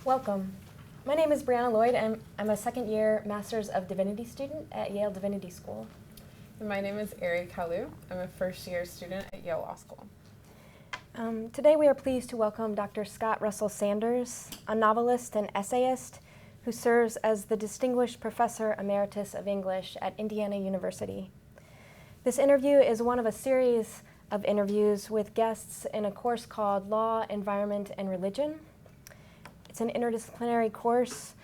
Welcome. My name is Brianna Lloyd, and I'm a second-year Master's of Divinity student at Yale Divinity School. And my name is Ari Kalu. I'm a first-year student at Yale Law School. Today we are pleased to welcome Dr. Scott Russell Sanders, a novelist and essayist who serves as the Distinguished Professor Emeritus of English at Indiana University. This interview is one of a series of interviews with guests in a course called Law, Environment, and Religion. It's an interdisciplinary course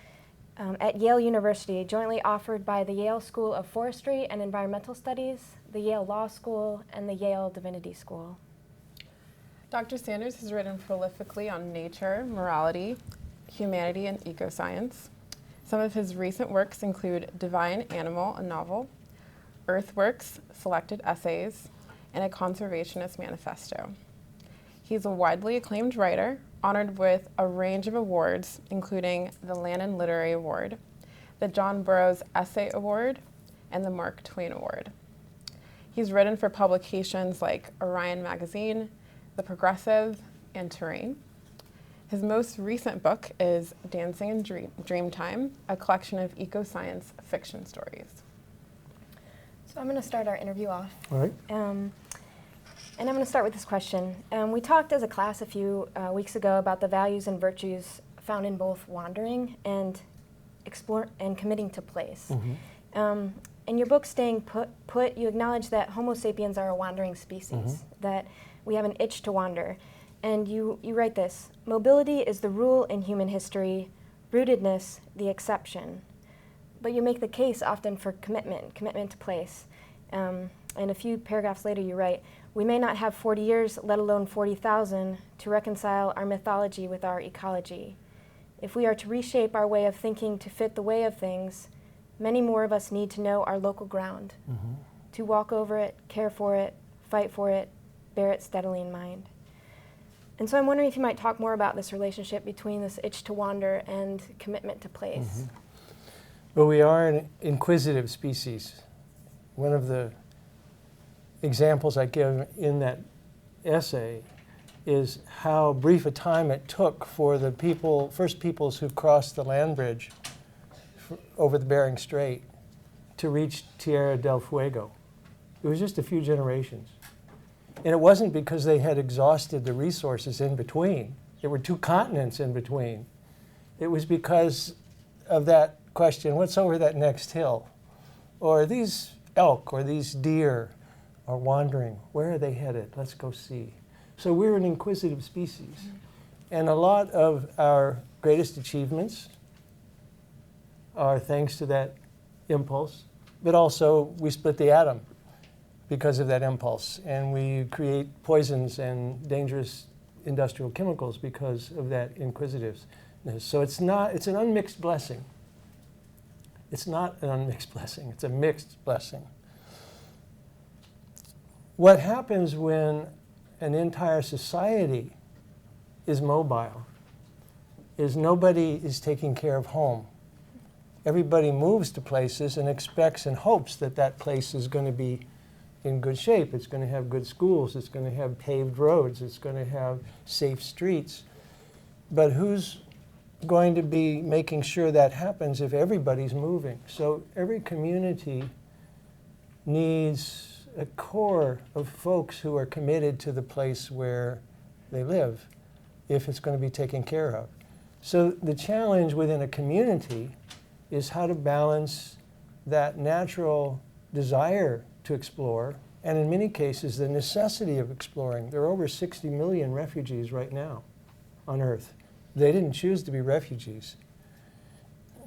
at Yale University, jointly offered by the Yale School of Forestry and Environmental Studies, the Yale Law School, and the Yale Divinity School. Dr. Sanders has written prolifically on nature, morality, humanity, and ecoscience. Some of his recent works include Divine Animal, a novel, Earthworks, selected essays, and a conservationist manifesto. He's a widely acclaimed writer, honored with a range of awards, including the Lannan Literary Award, the John Burroughs Essay Award, and the Mark Twain Award. He's written for publications like Orion Magazine, The Progressive, and Terrain. His most recent book is Dancing in Dreamtime, a collection of eco-science fiction stories. So I'm going to start our interview off. All right. And I'm going to start with this question. We talked as a class a few weeks ago about the values and virtues found in both wandering and committing to place. Mm-hmm. In your book, Staying Put, you acknowledge that Homo sapiens are a wandering species, that we have an itch to wander. And you write this: mobility is the rule in human history, rootedness the exception. But you make the case often for commitment to place. And a few paragraphs later you write, we may not have 40 years, let alone 40,000, to reconcile our mythology with our ecology. If we are to reshape our way of thinking to fit the way of things, many more of us need to know our local ground, to walk over it, care for it, fight for it, bear it steadily in mind. And so I'm wondering if you might talk more about this relationship between this itch to wander and commitment to place. Well, we are an inquisitive species. One of the examples I give in that essay is how brief a time it took for the first peoples who crossed the land bridge over the Bering Strait to reach Tierra del Fuego. It was just a few generations. And it wasn't because they had exhausted the resources in between. There were two continents in between. It was because of that question, what's over that next hill? Or these elk or these deer are wandering. Where are they headed? Let's go see. So we're an inquisitive species. And a lot of our greatest achievements are thanks to that impulse, but also we split the atom because of that impulse. And we create poisons and dangerous industrial chemicals because of that inquisitiveness. So it's an unmixed blessing. It's not an unmixed blessing, it's a mixed blessing. What happens when an entire society is mobile is nobody is taking care of home. Everybody moves to places and expects and hopes that that place is going to be in good shape. It's going to have good schools, it's going to have paved roads, it's going to have safe streets. But who's going to be making sure that happens if everybody's moving? So every community needs a core of folks who are committed to the place where they live if it's going to be taken care of. So the challenge within a community is how to balance that natural desire to explore and in many cases the necessity of exploring. There are over 60 million refugees right now on Earth. They didn't choose to be refugees.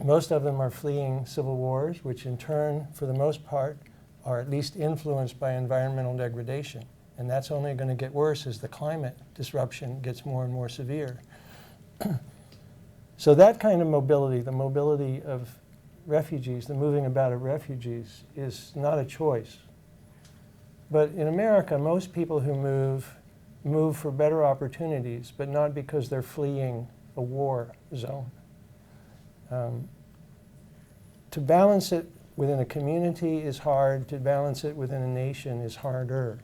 Most of them are fleeing civil wars, which in turn, for the most part, are at least influenced by environmental degradation. And that's only going to get worse as the climate disruption gets more and more severe. So that kind of mobility, the mobility of refugees, the moving about of refugees, is not a choice. But in America, most people who move for better opportunities, but not because they're fleeing a war zone. To balance it within a community is hard. To balance it within a nation is harder.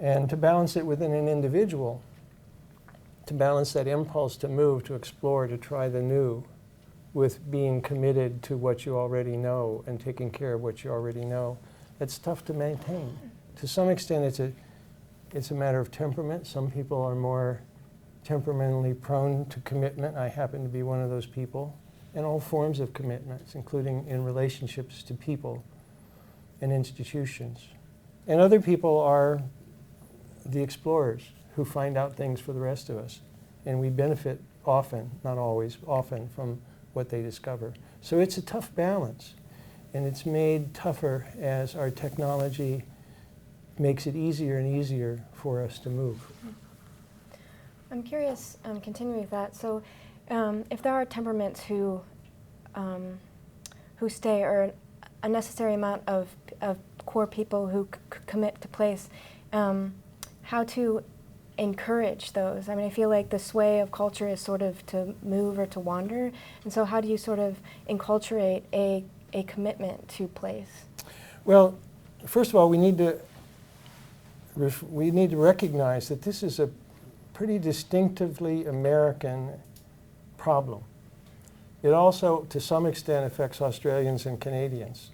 And to balance it within an individual to balance that impulse to move, to explore, to try the new, with being committed to what you already know and taking care of what you already know. It's tough to maintain. To some extent, it's a matter of temperament. Some people are more temperamentally prone to commitment. I happen to be one of those people. And all forms of commitments, including in relationships to people and institutions. And other people are the explorers who find out things for the rest of us. And we benefit often, not always, often from what they discover. So it's a tough balance. And it's made tougher as our technology makes it easier and easier for us to move. I'm curious, continuing with that, so if there are temperaments who stay, or a necessary amount of core people who commit to place, how to encourage those? I mean, I feel like the sway of culture is sort of to move or to wander, and so how do you sort of enculturate a commitment to place? Well, first of all, we need to recognize that this is a pretty distinctively American problem. It also, to some extent, affects Australians and Canadians.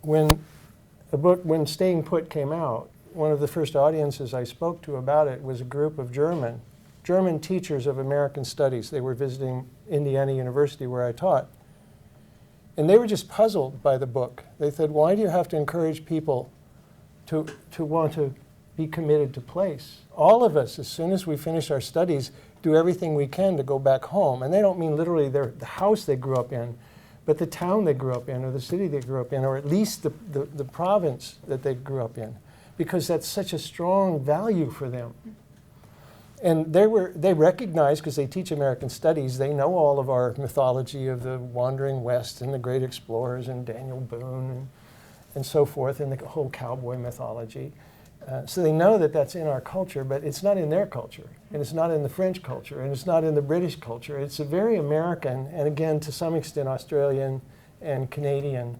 When Staying Put came out, one of the first audiences I spoke to about it was a group of German teachers of American studies. They were visiting Indiana University, where I taught. And they were just puzzled by the book. They said, why do you have to encourage people to want to be committed to place? All of us, as soon as we finish our studies, do everything we can to go back home. And they don't mean literally the house they grew up in, but the town they grew up in, or the city they grew up in, or at least the province that they grew up in, because that's such a strong value for them. And they recognize, because they teach American studies, they know all of our mythology of the wandering West and the great explorers and Daniel Boone and so forth, and the whole cowboy mythology. So they know that that's in our culture, but it's not in their culture, and it's not in the French culture, and it's not in the British culture. It's a very American, and again, to some extent, Australian and Canadian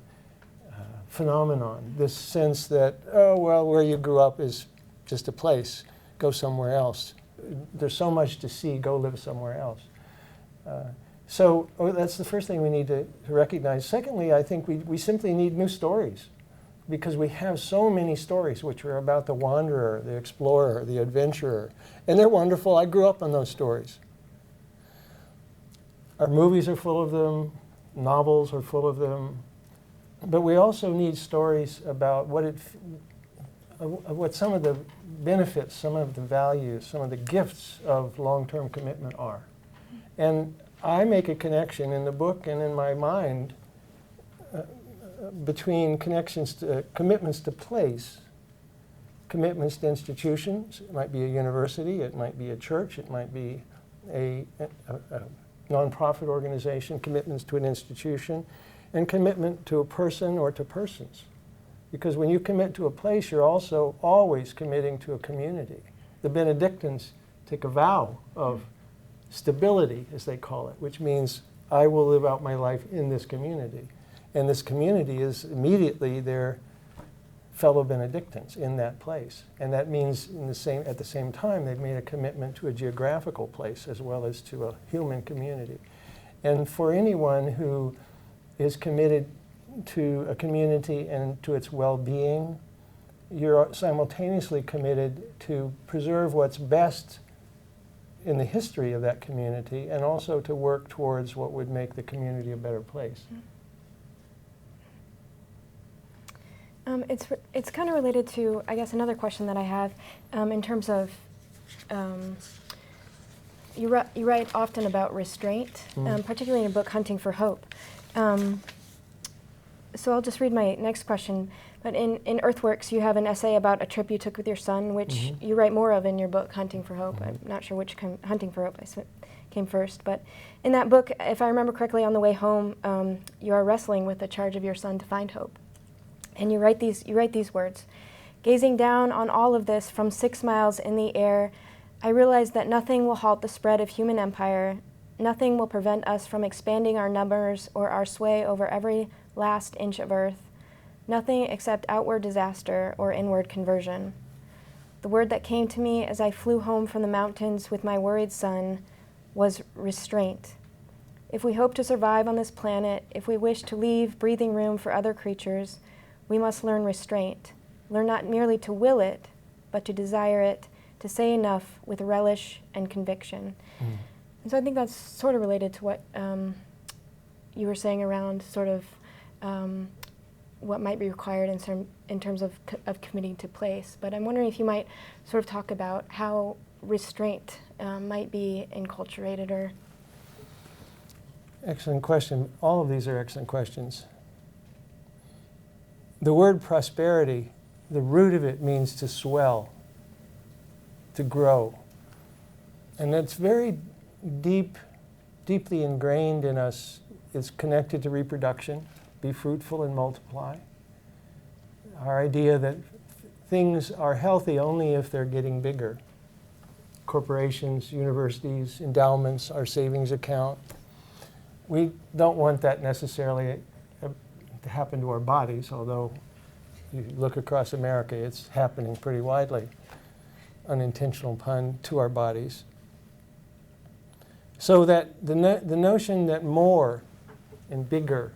phenomenon. This sense that, oh, well, where you grew up is just a place. Go somewhere else. There's so much to see. Go live somewhere else. So that's the first thing we need to recognize. Secondly, I think we simply need new stories, because we have so many stories which are about the wanderer, the explorer, the adventurer. And they're wonderful. I grew up on those stories. Our movies are full of them. Novels are full of them. But we also need stories about what some of the benefits, some of the values, some of the gifts of long-term commitment are. And I make a connection in the book and in my mind between commitments to place, commitments to institutions. It might be a university, it might be a church, it might be a nonprofit organization, commitments to an institution, and commitment to a person or to persons. Because when you commit to a place, you're also always committing to a community. The Benedictines take a vow of stability, as they call it, which means I will live out my life in this community. And this community is immediately their fellow Benedictines in that place. And that means at the same time, they've made a commitment to a geographical place as well as to a human community. And for anyone who is committed to a community and to its well-being, you're simultaneously committed to preserve what's best in the history of that community, and also to work towards what would make the community a better place. It's kind of related to, I guess, another question that I have in terms of, you write often about restraint, particularly in your book, Hunting for Hope. So I'll just read my next question. But in Earthworks, you have an essay about a trip you took with your son, which you write more of in your book, Hunting for Hope. I'm not sure which Hunting for Hope came first. But in that book, if I remember correctly, on the way home, you are wrestling with the charge of your son to find hope. And you write these words: gazing down on all of this from 6 miles in the air, I realize that nothing will halt the spread of human empire. Nothing will prevent us from expanding our numbers or our sway over every last inch of earth. Nothing except outward disaster or inward conversion. The word that came to me as I flew home from the mountains with my worried son was restraint. If we hope to survive on this planet, if we wish to leave breathing room for other creatures, we must learn restraint. Learn not merely to will it, but to desire it, to say enough with relish and conviction. And so I think that's sort of related to what you were saying around sort of what might be required in terms of committing to place. But I'm wondering if you might sort of talk about how restraint might be enculturated or... Excellent question. All of these are excellent questions. The word prosperity, the root of it means to swell, to grow. And that's very deeply ingrained in us. It's connected to reproduction, be fruitful and multiply. Our idea that things are healthy only if they're getting bigger. Corporations, universities, endowments, our savings account. We don't want that necessarily to happen to our bodies, although you look across America, it's happening pretty widely. Unintentional pun, to our bodies. So that the notion that more and bigger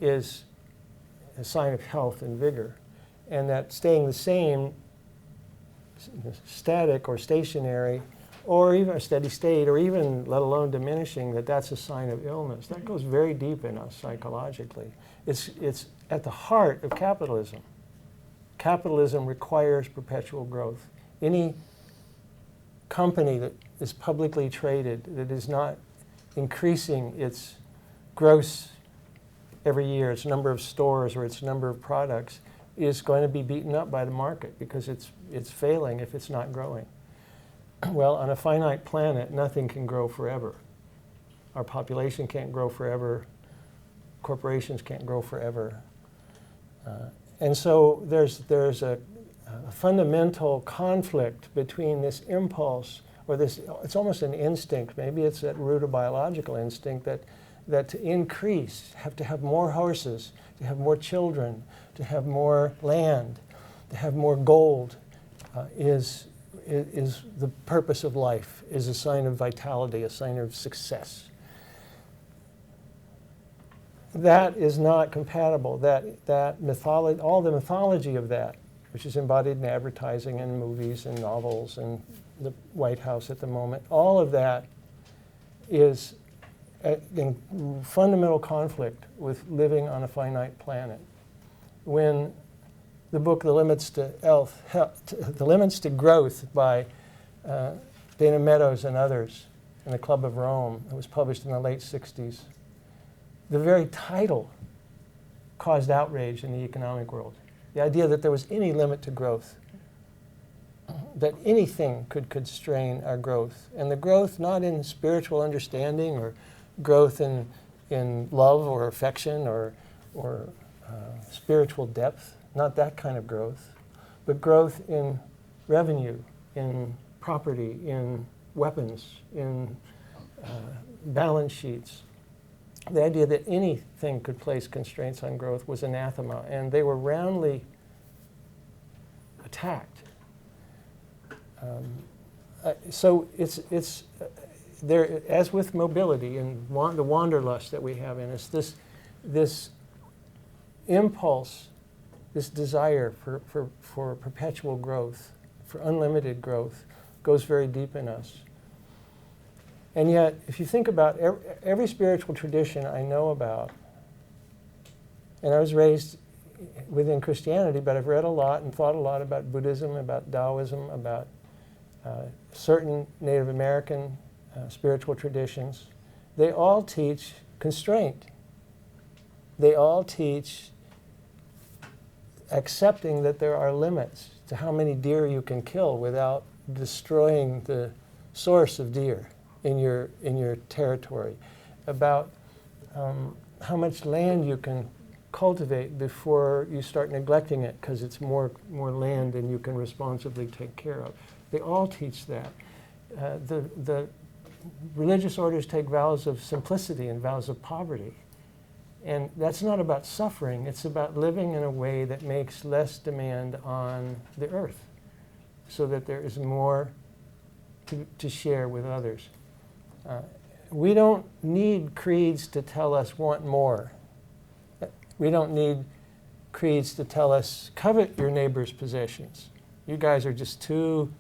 is a sign of health and vigor, and that staying the same, static or stationary, or even a steady state, or even let alone diminishing, that's a sign of illness. That goes very deep in us psychologically. It's at the heart of capitalism. Capitalism requires perpetual growth. Any company that is publicly traded that is not increasing its gross every year, its number of stores or its number of products, is going to be beaten up by the market because it's failing if it's not growing. Well, on a finite planet, nothing can grow forever. Our population can't grow forever. Corporations can't grow forever. And so there's a fundamental conflict between this impulse, or this, it's almost an instinct, maybe it's at root of biological instinct, that to increase, have to have more horses, to have more children, to have more land, to have more gold, is the purpose of life, is a sign of vitality, a sign of success. That is not compatible. That mythology, all the mythology of that, which is embodied in advertising and movies and novels and the White House at the moment, all of that is in fundamental conflict with living on a finite planet. When the book The Limits to Growth by Dana Meadows and others in the Club of Rome, it was published in the late 60s, the very title caused outrage in the economic world. The idea that there was any limit to growth, that anything could constrain our growth. And the growth not in spiritual understanding or growth in love or affection or spiritual depth, not that kind of growth, but growth in revenue, in property, in weapons, in balance sheets. The idea that anything could place constraints on growth was anathema, and they were roundly attacked. So it's there, as with mobility and the wanderlust that we have in us, this impulse, this desire for perpetual growth, for unlimited growth, goes very deep in us. And yet, if you think about every spiritual tradition I know about, and I was raised within Christianity, but I've read a lot and thought a lot about Buddhism, about Taoism, about certain Native American spiritual traditions. They all teach constraint. They all teach accepting that there are limits to how many deer you can kill without destroying the source of deer in your territory, about how much land you can cultivate before you start neglecting it because it's more land than you can responsibly take care of. They all teach that. The religious orders take vows of simplicity and vows of poverty. And that's not about suffering, it's about living in a way that makes less demand on the earth, so that there is more to share with others. We don't need creeds to tell us want more. We don't need creeds to tell us covet your neighbor's possessions. You guys are just too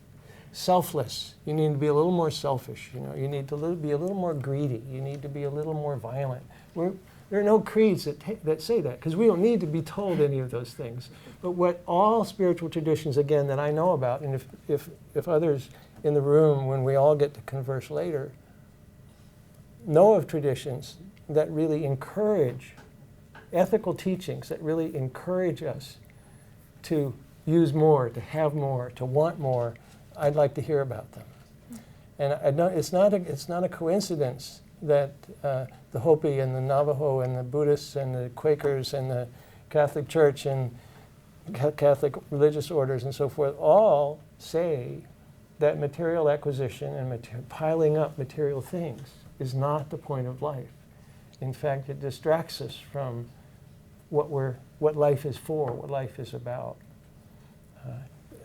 selfless. You need to be a little more selfish. You know, you need to be a little more greedy. You need to be a little more violent. There are no creeds that say that, because we don't need to be told any of those things. But what all spiritual traditions, again, that I know about, and if others in the room, when we all get to converse later, know of traditions that really encourage ethical teachings, that really encourage us to use more, to have more, to want more, I'd like to hear about them. And it's not a coincidence that the Hopi and the Navajo and the Buddhists and the Quakers and the Catholic Church and Catholic religious orders and so forth all say that material acquisition and piling up material things is not the point of life. In fact, it distracts us from what life is for, what life is about.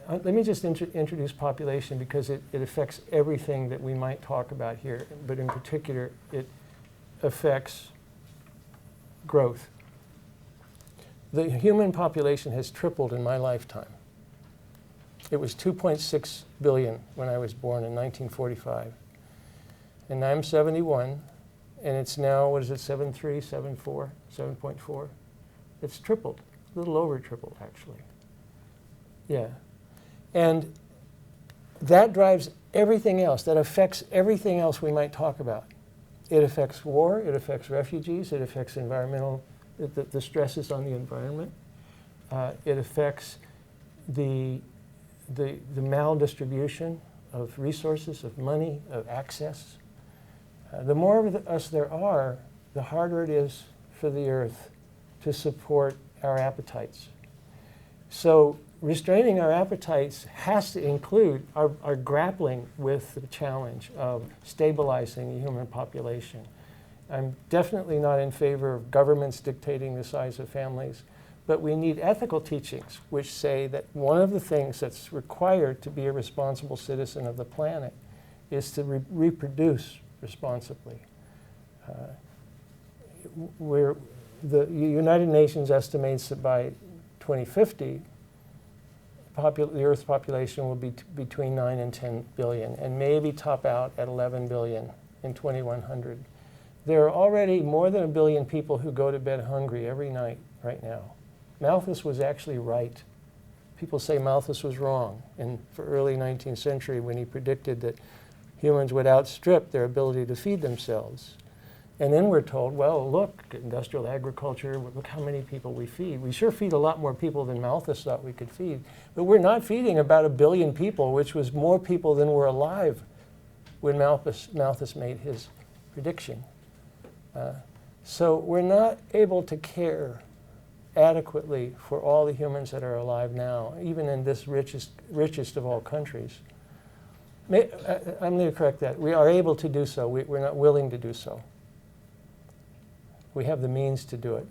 Let me just introduce population, because it affects everything that we might talk about here, but in particular, it affects growth. The human population has tripled in my lifetime. It was 2.6 billion when I was born in 1945. And I'm 71, and it's now, what is it, 7.3, 7.4, 7.4? It's tripled, a little over tripled, actually. Yeah. And that drives everything else, that affects everything else we might talk about. It affects war, it affects refugees, it affects environmental, the stresses on the environment. It affects the maldistribution of resources, of money, of access. The more of us there are, the harder it is for the earth to support our appetites. So restraining our appetites has to include our grappling with the challenge of stabilizing the human population. I'm definitely not in favor of governments dictating the size of families, but we need ethical teachings which say that one of the things that's required to be a responsible citizen of the planet is to reproduce responsibly. The United Nations estimates that by 2050, the Earth's population will be between 9 and 10 billion, and maybe top out at 11 billion in 2100. There are already more than 1 billion people who go to bed hungry every night right now. Malthus was actually right. People say Malthus was wrong for early 19th century when he predicted that humans would outstrip their ability to feed themselves. And then we're told, well, look, industrial agriculture, look how many people we feed. We sure feed a lot more people than Malthus thought we could feed. But we're not feeding about 1 billion people, which was more people than were alive when Malthus made his prediction. So we're not able to care adequately for all the humans that are alive now, even in this richest of all countries. I'm going to correct that. We are able to do so. We're not willing to do so. We have the means to do it.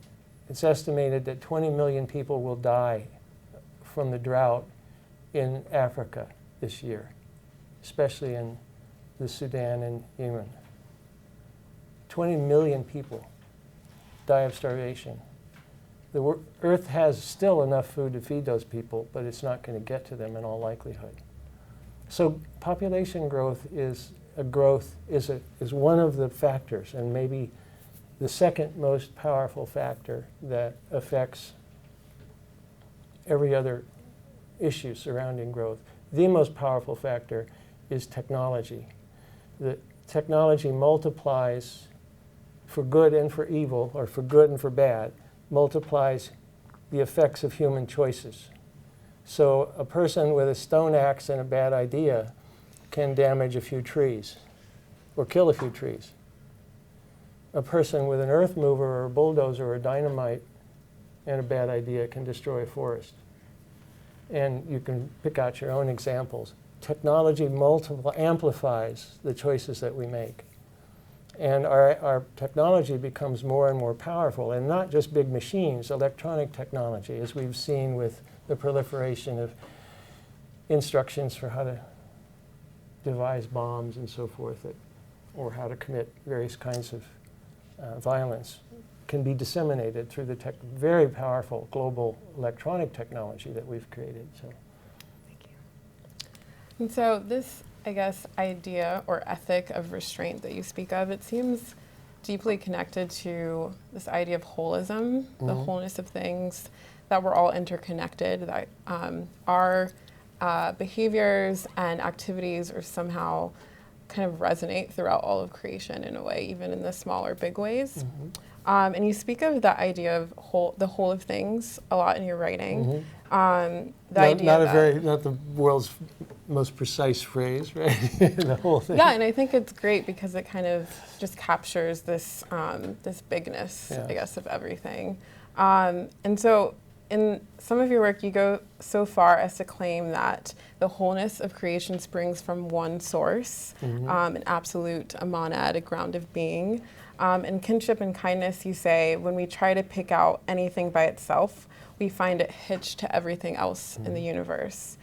It's estimated that 20 million people will die from the drought in Africa this year, especially in the Sudan and Yemen. 20 million people die of starvation. The Earth has still enough food to feed those people, but it's not going to get to them in all likelihood. So population growth is one of the factors, and maybe the second most powerful factor that affects every other issue surrounding growth. The most powerful factor is technology. The technology multiplies for good and for evil, or for good and for bad, multiplies the effects of human choices. So a person with a stone axe and a bad idea can damage a few trees or kill a few trees. A person with an earth mover or a bulldozer or dynamite and a bad idea can destroy a forest. And you can pick out your own examples. Technology amplifies the choices that we make. And our technology becomes more and more powerful, and not just big machines, electronic technology, as we've seen with the proliferation of instructions for how to devise bombs and so forth, or how to commit various kinds of violence, can be disseminated through the very powerful global electronic technology that we've created. So, Thank you. And so this, I guess, idea or ethic of restraint that you speak of, it seems deeply connected to this idea of holism, the wholeness of things, that we're all interconnected, that our behaviors and activities are somehow kind of resonate throughout all of creation in a way, even in the small or big ways. And you speak of that idea of the whole of things a lot in your writing. The idea not the world's most precise phrase, right? The whole thing. Yeah, and I think it's great because it kind of just captures this this bigness, I guess, of everything. And so in some of your work, you go so far as to claim that the wholeness of creation springs from one source, an absolute, a monad, a ground of being. In kinship and kindness, you say, when we try to pick out anything by itself, we find it hitched to everything else in the universe.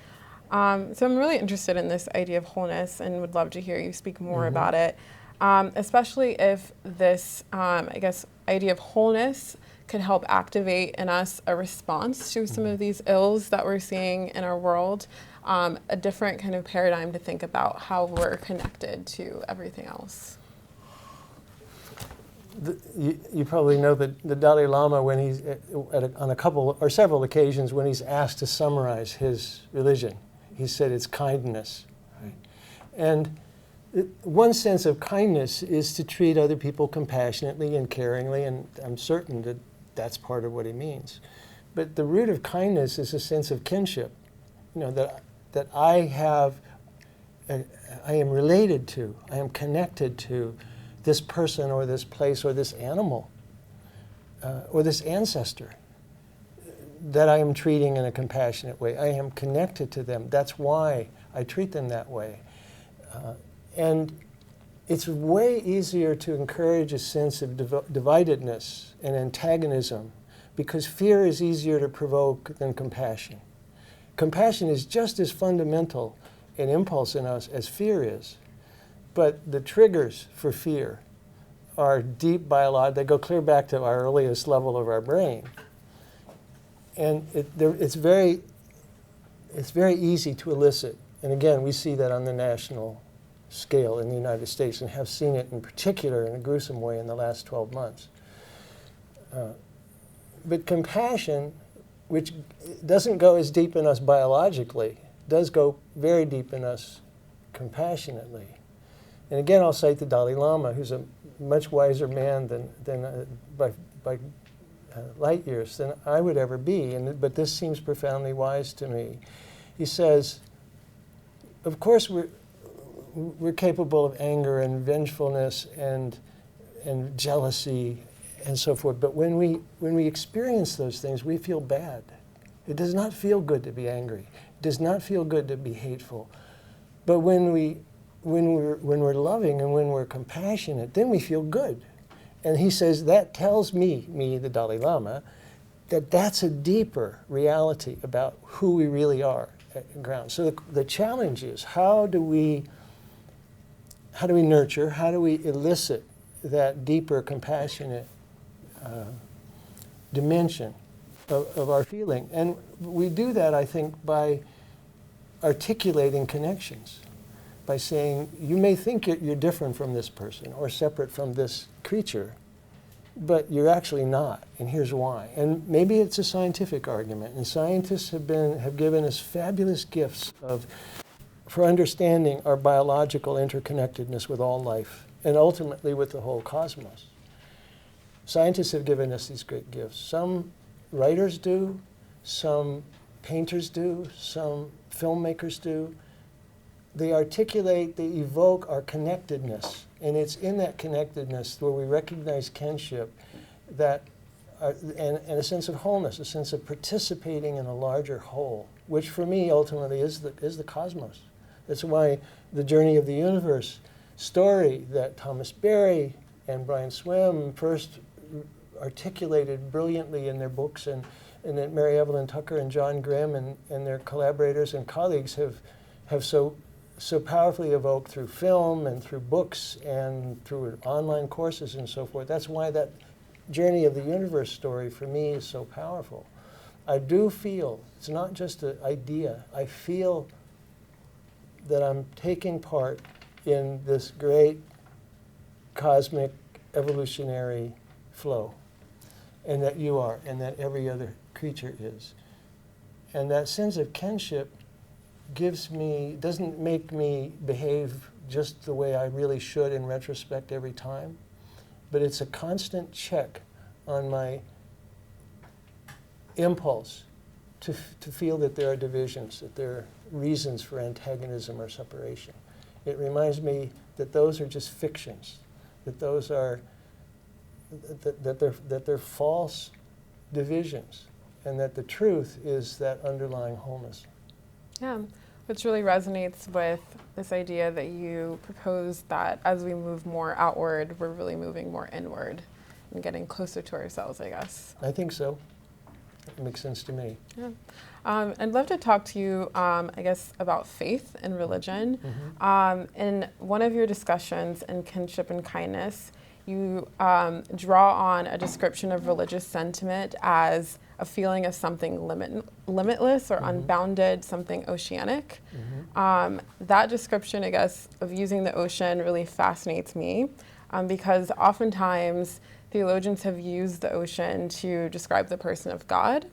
So I'm really interested in this idea of wholeness and would love to hear you speak more about it, especially if this, I guess, idea of wholeness could help activate in us a response to some of these ills that we're seeing in our world, a different kind of paradigm to think about how we're connected to everything else. You probably know that the Dalai Lama, when he's on a couple or several occasions, when he's asked to summarize his religion, he said it's kindness. Right? And one sense of kindness is to treat other people compassionately and caringly, and I'm certain that that's part of what he means. But the root of kindness is a sense of kinship, that I am related to, I am connected to this person or this place or this animal or this ancestor that I am treating in a compassionate way. I am connected to them. That's why I treat them that way. And it's way easier to encourage a sense of dividedness and antagonism because fear is easier to provoke than compassion. Compassion is just as fundamental an impulse in us as fear is. But the triggers for fear are deep biological. They go clear back to our earliest level of our brain. And it's very easy to elicit. And again, we see that on the national scale in the United States and have seen it in particular in a gruesome way in the last 12 months. But compassion, which doesn't go as deep in us biologically, does go very deep in us compassionately. And again, I'll cite the Dalai Lama, who's a much wiser man by light years than I would ever be. But this seems profoundly wise to me. He says, of course we're capable of anger and vengefulness and jealousy and so forth. But when we experience those things, we feel bad. It does not feel good to be angry. It does not feel good to be hateful. But when we're loving and when we're compassionate, then we feel good. And he says that tells me, the Dalai Lama, that that's a deeper reality about who we really are at ground. So the challenge is how do we nurture, how do we elicit that deeper compassionate dimension of our feeling? And we do that, I think, by articulating connections, by saying, you may think you're different from this person or separate from this creature, but you're actually not, and here's why. And maybe it's a scientific argument, and scientists have given us fabulous gifts for understanding our biological interconnectedness with all life, and ultimately with the whole cosmos. Scientists have given us these great gifts. Some writers do, some painters do, some filmmakers do. They articulate, they evoke our connectedness. And it's in that connectedness where we recognize kinship and a sense of wholeness, a sense of participating in a larger whole, which for me ultimately is the cosmos. That's why the Journey of the Universe story that Thomas Berry and Brian Swimme first articulated brilliantly in their books and and that Mary Evelyn Tucker and John Grimm and their collaborators and colleagues have so powerfully evoked through film and through books and through online courses and so forth. That's why that journey of the universe story for me is so powerful. I do feel, it's not just an idea, I feel that I'm taking part in this great cosmic evolutionary flow, and that you are, and that every other creature is. And that sense of kinship doesn't make me behave just the way I really should in retrospect every time, but it's a constant check on my impulse to feel that there are divisions, that there are reasons for antagonism or separation. It reminds me that those are just fictions, that those are, that they're false divisions, and that the truth is that underlying wholeness. Yeah, which really resonates with this idea that you propose that as we move more outward, we're really moving more inward and getting closer to ourselves, I guess. I think so. It makes sense to me. Yeah. I'd love to talk to you, I guess, about faith and religion. Mm-hmm. In one of your discussions in Kinship and Kindness, you draw on a description of religious sentiment as a feeling of something limitless or unbounded, something oceanic. That description, I guess, of using the ocean really fascinates me because oftentimes theologians have used the ocean to describe the person of God.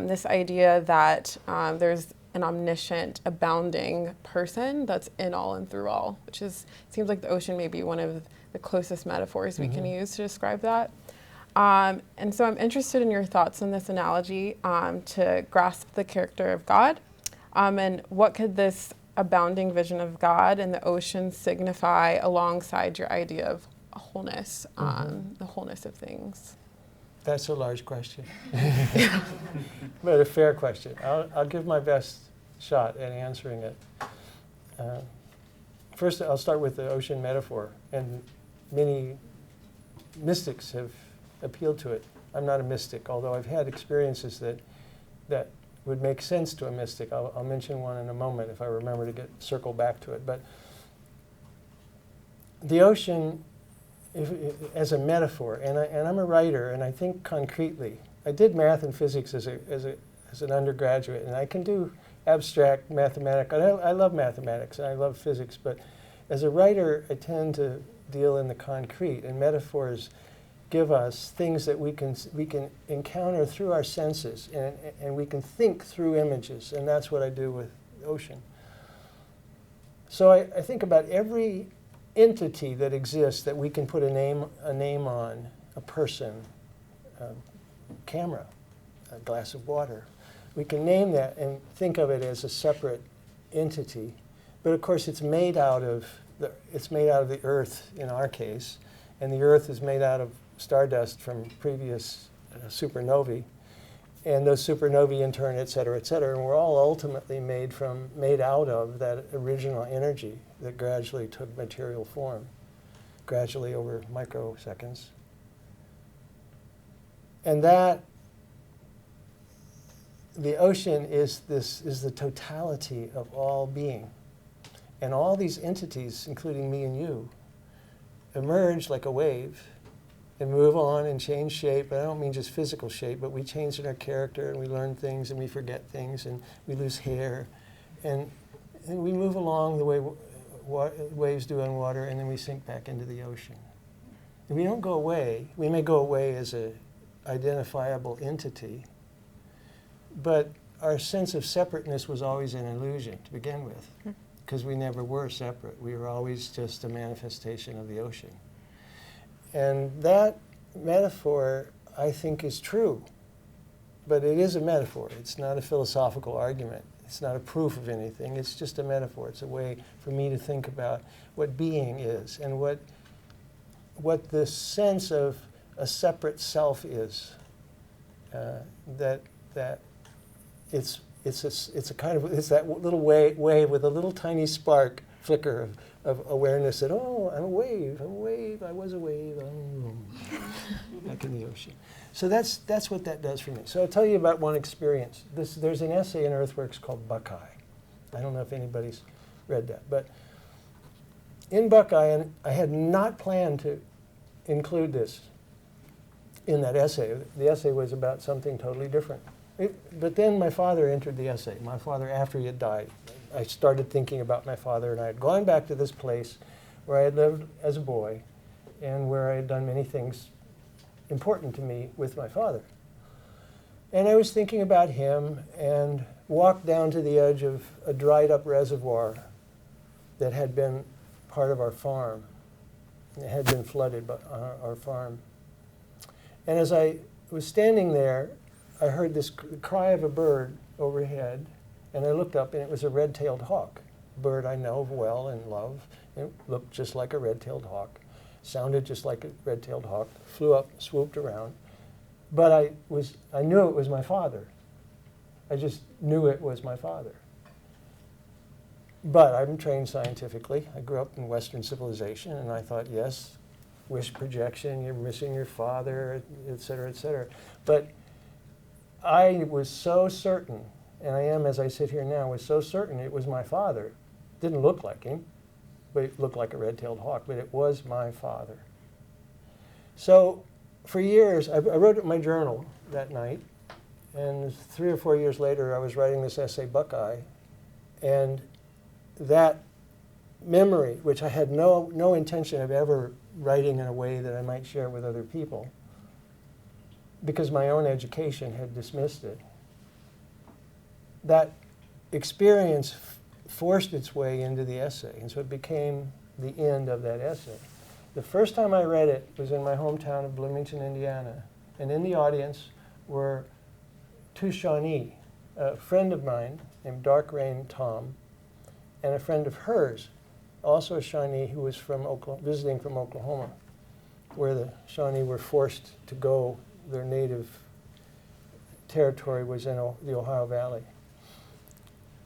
This idea that there's an omniscient, abounding person that's in all and through all, which seems like the ocean may be one of the closest metaphors we can use to describe that. And so I'm interested in your thoughts on this analogy to grasp the character of God, and what could this abounding vision of God and the ocean signify alongside your idea of wholeness, the wholeness of things? That's a large question, but a fair question. I'll give my best shot at answering it. First, I'll start with the ocean metaphor, and many mystics have appealed to it. I'm not a mystic, although I've had experiences that would make sense to a mystic. I'll mention one in a moment if I remember to circle back to it. But the ocean, as a metaphor, and I'm a writer, and I think concretely. I did math and physics as an undergraduate, and I can do abstract mathematics. I love mathematics, and I love physics, but as a writer, I tend to deal in the concrete, and metaphors give us things that we can encounter through our senses, and we can think through images, and that's what I do with the ocean. So I think about every entity that exists that we can put a name on, a person, a camera, a glass of water. We can name that and think of it as a separate entity, but of course it's made out of the earth in our case, and the earth is made out of stardust from previous supernovae, and those supernovae in turn, et cetera, and we're all ultimately made out of that original energy that gradually took material form, gradually over microseconds. And that the ocean is the totality of all being. And all these entities, including me and you, emerge like a wave and move on and change shape. I don't mean just physical shape, but we change in our character, and we learn things, and we forget things, and we lose hair. And we move along the way waves do on water, and then we sink back into the ocean. And we don't go away. We may go away as an identifiable entity, but our sense of separateness was always an illusion to begin with, because we never were separate. We were always just a manifestation of the ocean. And that metaphor, I think, is true. But it is a metaphor. It's not a philosophical argument. It's not a proof of anything. It's just a metaphor. It's a way for me to think about what being is and what the sense of a separate self is. That it's that little wave with a little tiny spark, flicker of awareness that, oh, I'm a wave, I was a wave, back in the ocean. So that's what that does for me. So I'll tell you about one experience. There's an essay in Earthworks called Buckeye. I don't know if anybody's read that, but in Buckeye, and I had not planned to include this in that essay. The essay was about something totally different. But then my father entered the essay. My father, after he had died, I started thinking about my father, and I had gone back to this place where I had lived as a boy and where I had done many things important to me with my father. And I was thinking about him and walked down to the edge of a dried up reservoir that had been part of our farm. It had been flooded by our farm. And as I was standing there, I heard this cry of a bird overhead, and I looked up, and it was a red-tailed hawk, a bird I know well and love. It looked just like a red-tailed hawk, sounded just like a red-tailed hawk, flew up, swooped around. But I knew it was my father. I just knew it was my father. But I'm trained scientifically. I grew up in Western civilization, and I thought, yes, wish projection, you're missing your father, et cetera, et cetera. But I was so certain, and I am as I sit here now, was so certain it was my father. Didn't look like him, but it looked like a red-tailed hawk, but it was my father. So for years, I wrote it in my journal that night, and 3 or 4 years later, I was writing this essay, Buckeye, and that memory, which I had no intention of ever writing in a way that I might share with other people, because my own education had dismissed it. That experience forced its way into the essay, and so it became the end of that essay. The first time I read it was in my hometown of Bloomington, Indiana, and in the audience were 2 Shawnee, a friend of mine named Dark Rain Tom, and a friend of hers, also a Shawnee who was visiting from Oklahoma, where the Shawnee were forced to go. Their native territory was in the Ohio Valley.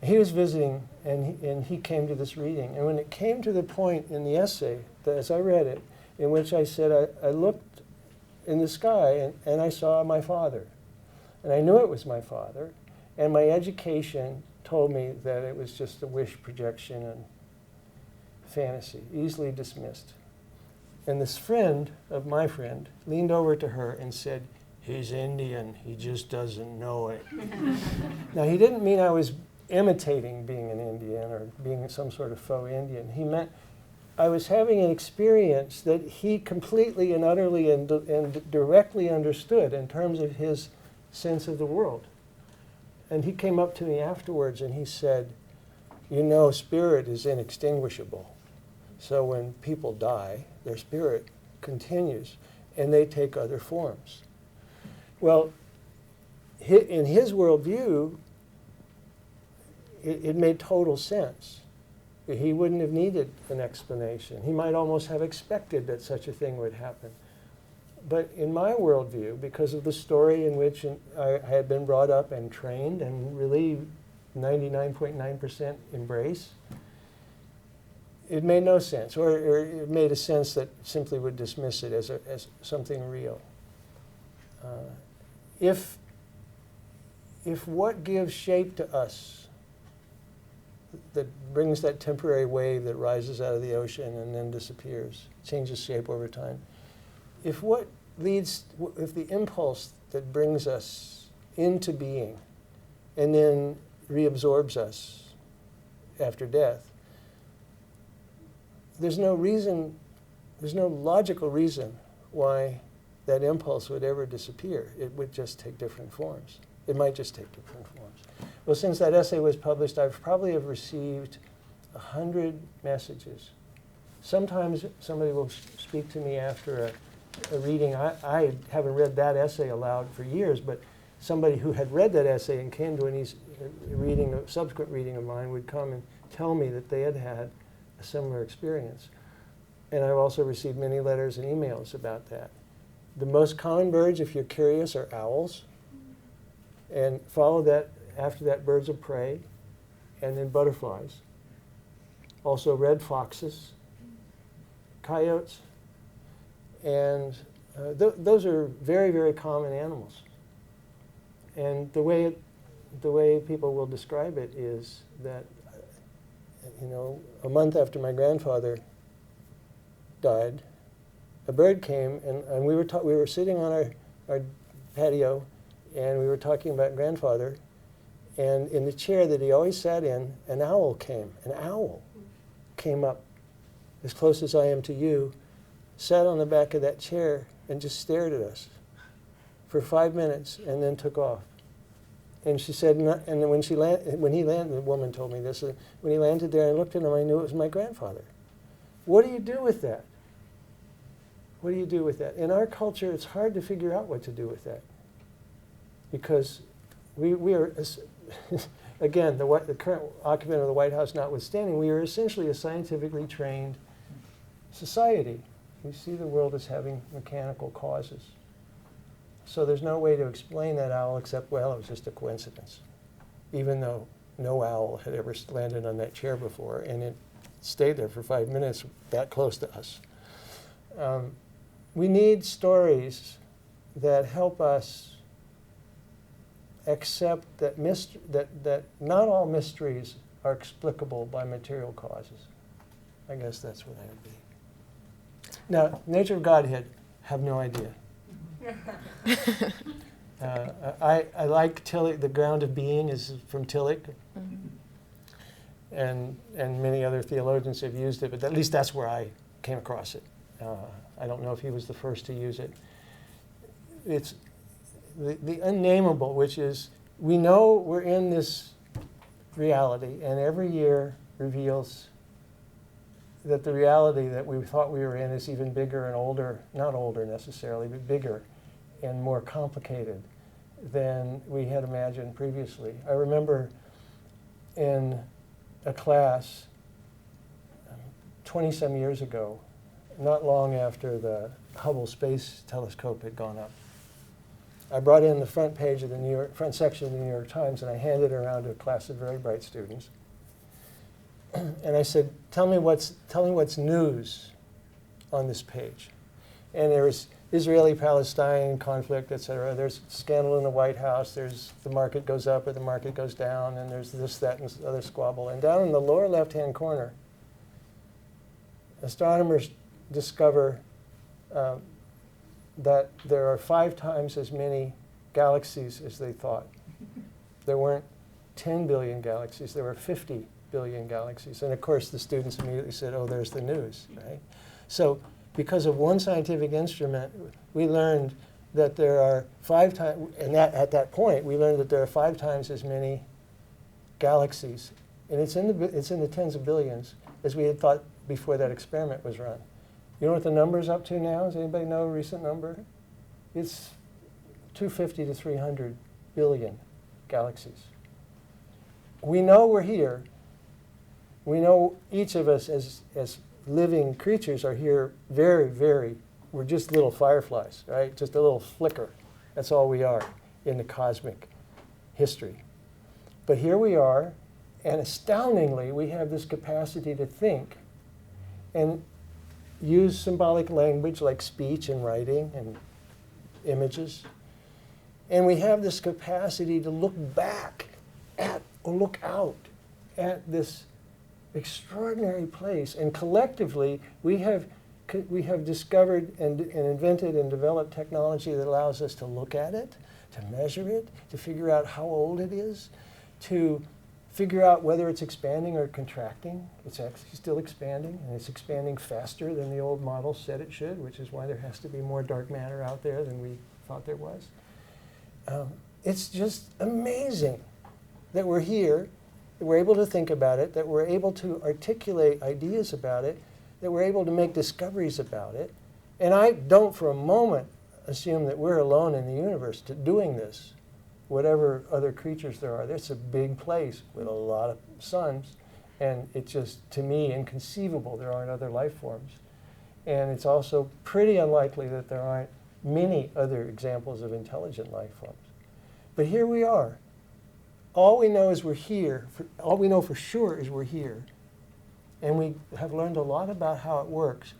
He was visiting, and he came to this reading. And when it came to the point in the essay, that as I read it, in which I said, I looked in the sky, and I saw my father. And I knew it was my father, and my education told me that it was just a wish projection and fantasy, easily dismissed. And this friend of my friend leaned over to her and said, "He's Indian, he just doesn't know it." Now, he didn't mean I was imitating being an Indian or being some sort of faux Indian. He meant I was having an experience that he completely and utterly and directly understood in terms of his sense of the world. And he came up to me afterwards and he said, "You know, spirit is inextinguishable. So when people die, their spirit continues, and they take other forms." Well, in his worldview, it made total sense. He wouldn't have needed an explanation. He might almost have expected that such a thing would happen. But in my worldview, because of the story in which I had been brought up and trained and really 99.9% embrace, it made no sense, or it made a sense that simply would dismiss it as something real. If what gives shape to us, that brings that temporary wave that rises out of the ocean and then disappears, changes shape over time, if the impulse that brings us into being and then reabsorbs us after death, there's no logical reason why that impulse would ever disappear. It would just take different forms. It might just take different forms. Well, since that essay was published, I've probably have received 100 messages. Sometimes somebody will speak to me after a reading. I haven't read that essay aloud for years, but somebody who had read that essay and came to a subsequent reading of mine would come and tell me that they had had a similar experience. And I've also received many letters and emails about that. The most common birds, if you're curious, are owls. And follow that, after that, birds of prey, and then butterflies. also red foxes, coyotes, and those are very, very common animals. And the way people will describe it is that, a month after my grandfather died, a bird came, and we were sitting on our patio, and we were talking about grandfather, and in the chair that he always sat in, an owl came up as close as I am to you, sat on the back of that chair, and just stared at us for 5 minutes, and then took off. And she said, and when he landed, the woman told me this, when he landed there, I looked at him, I knew it was my grandfather. What do you do with that? What do you do with that? In our culture, it's hard to figure out what to do with that. Because we are, again, the current occupant of the White House notwithstanding, we are essentially a scientifically trained society. We see the world as having mechanical causes. So there's no way to explain that owl except, well, it was just a coincidence. Even though no owl had ever landed on that chair before, and it stayed there for 5 minutes that close to us. We need stories that help us accept that not all mysteries are explicable by material causes. I guess that's what I would be. Now, nature of Godhead, have no idea. I like Tillich. The ground of being is from Tillich, and many other theologians have used it, but at least that's where I came across it. I don't know if he was the first to use it. It's the unnameable, which is, we know we're in this reality, and every year reveals that the reality that we thought we were in is even bigger and older, not older necessarily, but bigger and more complicated than we had imagined previously. I remember in a class 20-some years ago, not long after the Hubble Space Telescope had gone up, I brought in the front page of the front section of the New York Times, and I handed it around to a class of very bright students. And I said, tell me what's news on this page. And there was Israeli-Palestine conflict, et cetera. There's scandal in the White House. There's the market goes up or the market goes down, and there's this, that, and other squabble. And down in the lower left-hand corner, astronomers discover that there are 5 times as many galaxies as they thought. There weren't 10 billion galaxies. There were 50 billion galaxies. And of course, the students immediately said, oh, there's the news, right? So because of one scientific instrument, we learned that there are 5 times, and at that point, we learned that there are 5 times as many galaxies. And it's in the tens of billions, as we had thought before that experiment was run. You know what the number's up to now? Does anybody know a recent number? It's 250 to 300 billion galaxies. We know we're here. We know each of us as living creatures are here very, very, we're just little fireflies, right? Just a little flicker. That's all we are in the cosmic history. But here we are, and astoundingly, we have this capacity to think and use symbolic language like speech and writing and images. And we have this capacity to look back at, or look out at this extraordinary place. And collectively, we have discovered and invented and developed technology that allows us to look at it, to measure it, to figure out how old it is, to figure out whether it's expanding or contracting. It's actually still expanding, and it's expanding faster than the old model said it should, which is why there has to be more dark matter out there than we thought there was. It's just amazing that we're here, that we're able to think about it, that we're able to articulate ideas about it, that we're able to make discoveries about it. And I don't for a moment assume that we're alone in the universe doing this. Whatever other creatures there are, it's a big place with a lot of suns, and it's just, to me, inconceivable there aren't other life forms. And it's also pretty unlikely that there aren't many other examples of intelligent life forms. But here we are. All we know is we're here. All we know for sure is we're here. And we have learned a lot about how it works.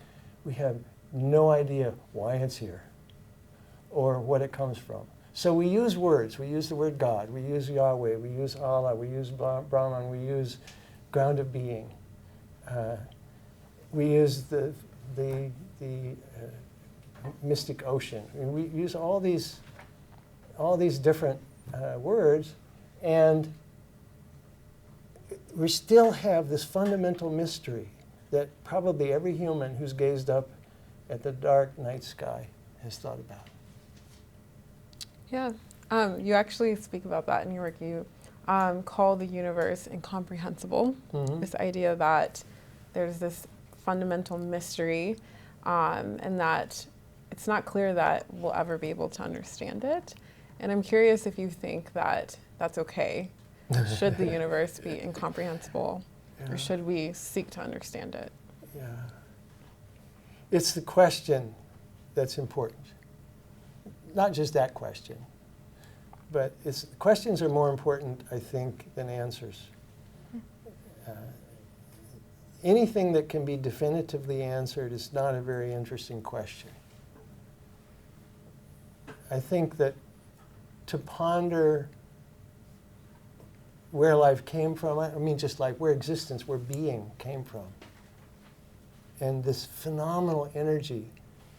We have no idea why it's here or what it comes from. So we use words. We use the word God. We use Yahweh. We use Allah. We use Brahman. We use ground of being. We use the mystic ocean. And we use all these different words, and we still have this fundamental mystery that probably every human who's gazed up at the dark night sky has thought about. Yeah, you actually speak about that in your work. You call the universe incomprehensible. Mm-hmm. This idea that there's this fundamental mystery, and that it's not clear that we'll ever be able to understand it. And I'm curious if you think that that's okay. Should the universe be incomprehensible, or should we seek to understand it? Yeah. It's the question that's important. Not just that question, but questions are more important, I think, than answers. Anything that can be definitively answered is not a very interesting question. I think that to ponder where life came from, I mean just like where existence, where being came from, and this phenomenal energy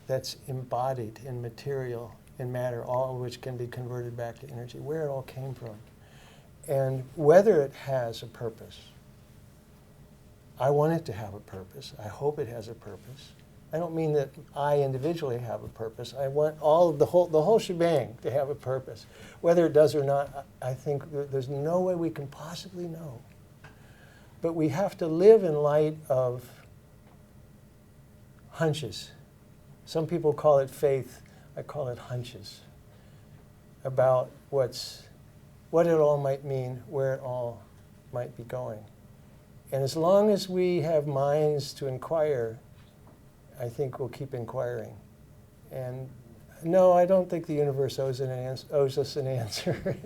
that's embodied in material, in matter, all of which can be converted back to energy, where it all came from, and whether it has a purpose. I want it to have a purpose. I hope it has a purpose. I don't mean that I individually have a purpose. I want all of the whole shebang to have a purpose. Whether it does or not, I think there's no way we can possibly know. But we have to live in light of hunches. Some people call it faith. I call it hunches about what it all might mean, where it all might be going. And as long as we have minds to inquire, I think we'll keep inquiring. And no, I don't think the universe owes us an answer.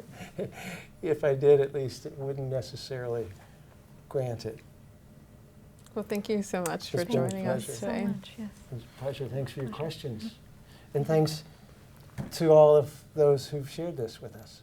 If I did, at least, it wouldn't necessarily grant it. Well, thank you so much for It's been a joining us pleasure. today. So much, yes. It was a pleasure. Thanks for your questions. And thanks to all of those who've shared this with us.